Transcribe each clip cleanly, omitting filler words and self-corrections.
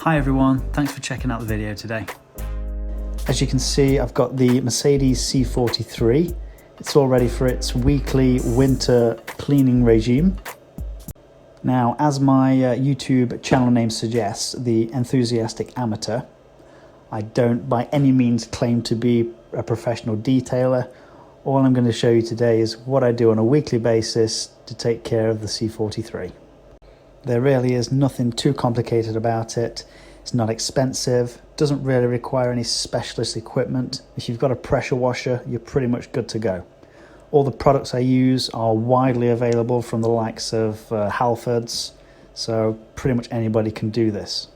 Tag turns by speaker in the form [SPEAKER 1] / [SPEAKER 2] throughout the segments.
[SPEAKER 1] Hi everyone, thanks for checking out the video today.
[SPEAKER 2] As you can see, I've got the Mercedes C43. It's all ready for its weekly winter cleaning regime. Now, as my YouTube channel name suggests, the enthusiastic amateur, I don't by any means claim to be a professional detailer. All I'm going to show you today is what I do on a weekly basis to take care of the C43. There really is nothing too complicated about it. It's not expensive, doesn't really require any specialist equipment. If you've got a pressure washer, you're pretty much good to go. All the products I use are widely available from the likes of Halfords, so pretty much anybody can do this.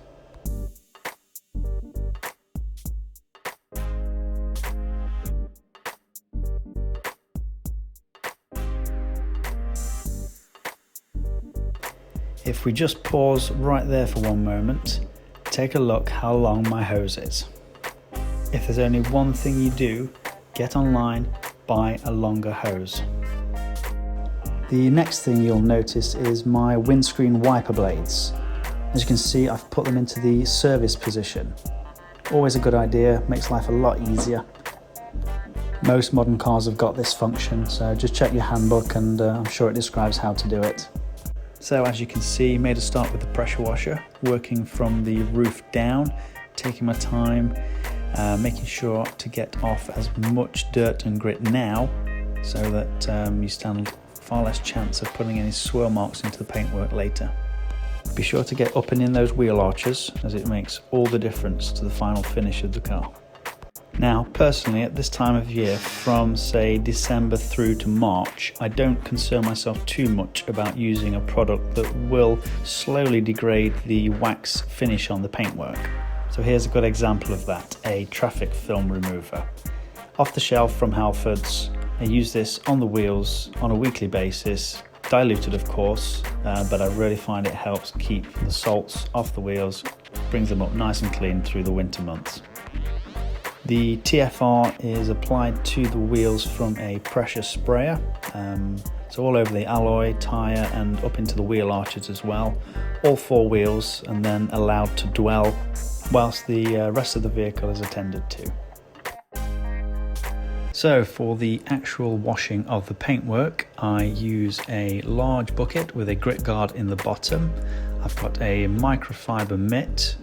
[SPEAKER 2] If we just pause right there for one moment, take a look how long my hose is. If there's only one thing you do, get online, buy a longer hose. The next thing you'll notice is my windscreen wiper blades. As you can see, I've put them into the service position. Always a good idea, makes life a lot easier. Most modern cars have got this function, so just check your handbook and I'm sure it describes how to do it. So as you can see, made a start with the pressure washer, working from the roof down, taking my time, making sure to get off as much dirt and grit now so that you stand far less chance of putting any swirl marks into the paintwork later. Be sure to get up and in those wheel arches, as it makes all the difference to the final finish of the car. Now, personally, at this time of year, from say December through to March, I don't concern myself too much about using a product that will slowly degrade the wax finish on the paintwork. So here's a good example of that, a traffic film remover. Off the shelf from Halfords, I use this on the wheels on a weekly basis, diluted of course, but I really find it helps keep the salts off the wheels, brings them up nice and clean through the winter months. The TFR is applied to the wheels from a pressure sprayer, so all over the alloy, tyre and up into the wheel arches as well, all four wheels, and then allowed to dwell whilst the rest of the vehicle is attended to. So for the actual washing of the paintwork, I use a large bucket with a grit guard in the bottom. I've got a microfiber mitt.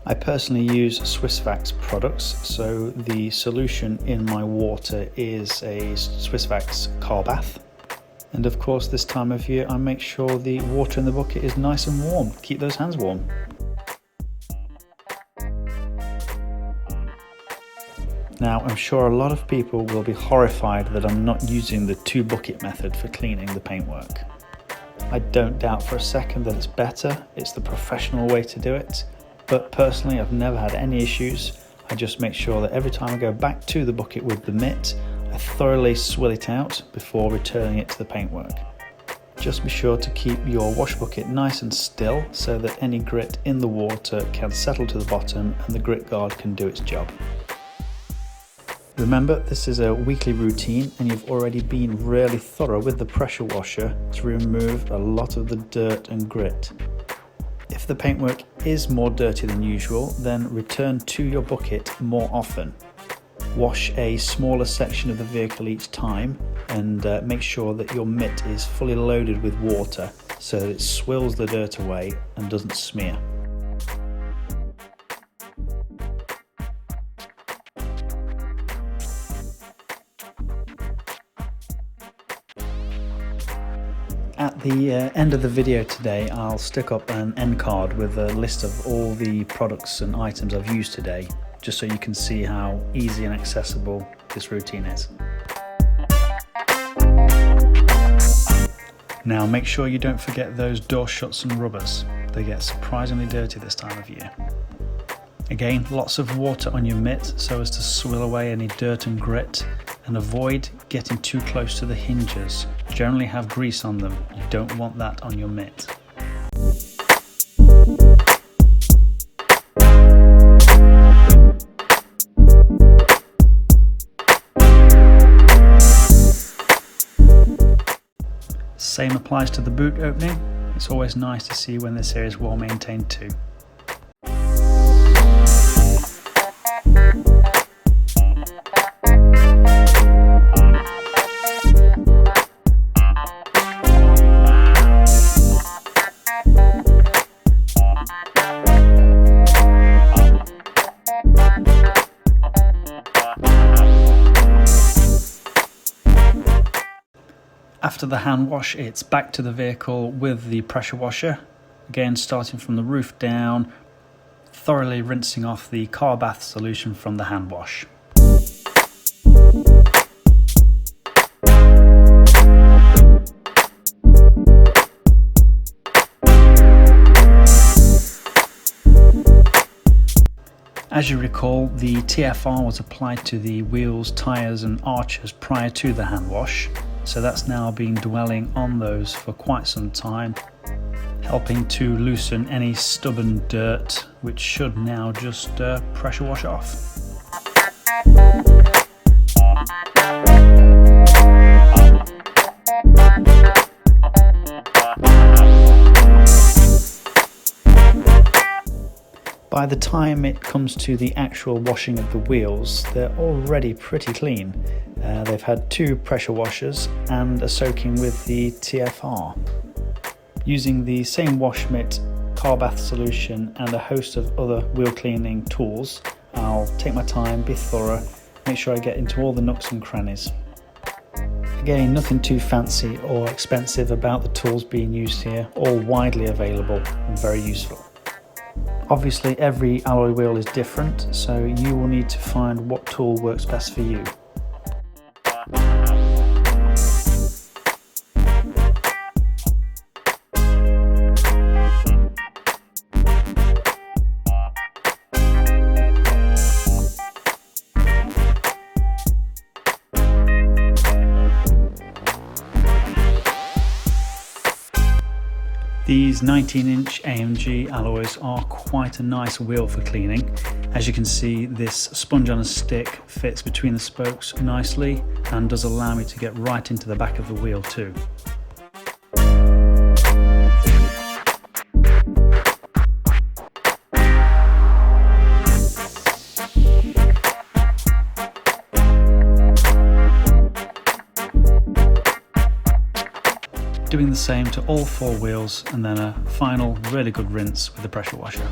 [SPEAKER 2] I personally use Swissvax products, so the solution in my water is a Swissvax car bath. And of course, this time of year I make sure the water in the bucket is nice and warm, keep those hands warm. Now, I'm sure a lot of people will be horrified that I'm not using the two bucket method for cleaning the paintwork. I don't doubt for a second that it's better, it's the professional way to do it. But personally, I've never had any issues. I just make sure that every time I go back to the bucket with the mitt, I thoroughly swill it out before returning it to the paintwork. Just be sure to keep your wash bucket nice and still so that any grit in the water can settle to the bottom and the grit guard can do its job. Remember, this is a weekly routine and you've already been really thorough with the pressure washer to remove a lot of the dirt and grit. If the paintwork is more dirty than usual, then return to your bucket more often. Wash a smaller section of the vehicle each time and make sure that your mitt is fully loaded with water so that it swills the dirt away and doesn't smear. At the end of the video today, I'll stick up an end card with a list of all the products and items I've used today, just so you can see how easy and accessible this routine is. Now make sure you don't forget those door shuts and rubbers. They get surprisingly dirty this time of year. Again, lots of water on your mitt so as to swill away any dirt and grit, and avoid getting too close to the hinges. Generally have grease on them, you don't want that on your mitt. Same applies to the boot opening. It's always nice to see when this area is well maintained too.
[SPEAKER 1] After the hand wash, it's back to the vehicle with the pressure washer, again starting from the roof down, thoroughly rinsing off the car bath solution from the hand wash. As you recall, the TFR was applied to the wheels, tyres and arches prior to the hand wash, so that's now been dwelling on those for quite some time, helping to loosen any stubborn dirt, which should now just pressure wash off. By the time it comes to the actual washing of the wheels, they're already pretty clean. They've had 2 pressure washers and a soaking with the TFR. Using the same wash mitt, car bath solution and a host of other wheel cleaning tools, I'll take my time, be thorough, make sure I get into all the nooks and crannies. Again, nothing too fancy or expensive about the tools being used here, all widely available and very useful. Obviously every alloy wheel is different, so you will need to find what tool works best for you. These 19-inch AMG alloys are quite a nice wheel for cleaning. As you can see, this sponge on a stick fits between the spokes nicely and does allow me to get right into the back of the wheel too. Doing the same to all 4 wheels and then a final really good rinse with the pressure washer.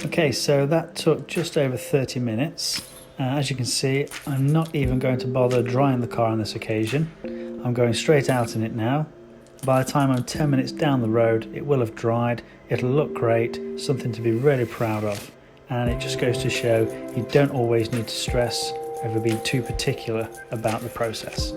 [SPEAKER 1] Okay, so that took just over 30 minutes. As you can see, I'm not even going to bother drying the car on this occasion. I'm going straight out in it now. By the time I'm 10 minutes down the road, it will have dried, it'll look great, something to be really proud of. And it just goes to show you don't always need to stress over being too particular about the process.